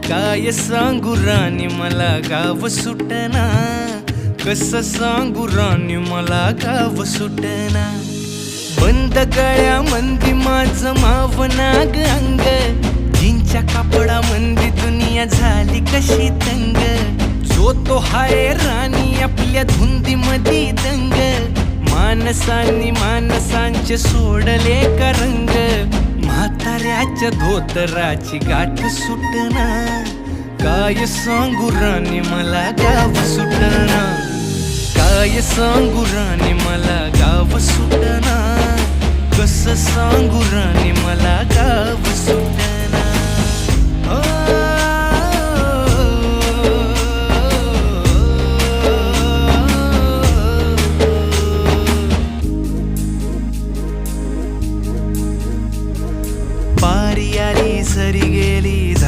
काय सांगू राणी मला गाव सुटना, कसं सांगू राणी मला गाव सुटना. बंद गळ्यामंदी माझं मावनाग अंग, जीनच्या कापडामंदी दुनिया झाली कशी तंग. जो तो हाय राणी आपल्या धुंदीमधी दंग, माणसांनी माणसांचे सोडले का रंग. म्हाताऱ्याच्या धोतराची गाठ सुटना, काय सांगू राणी मला गाव सुटना. काय सांगू राणी मला गाव सुटना, कसं सांगू राणी मला गाव सुटना.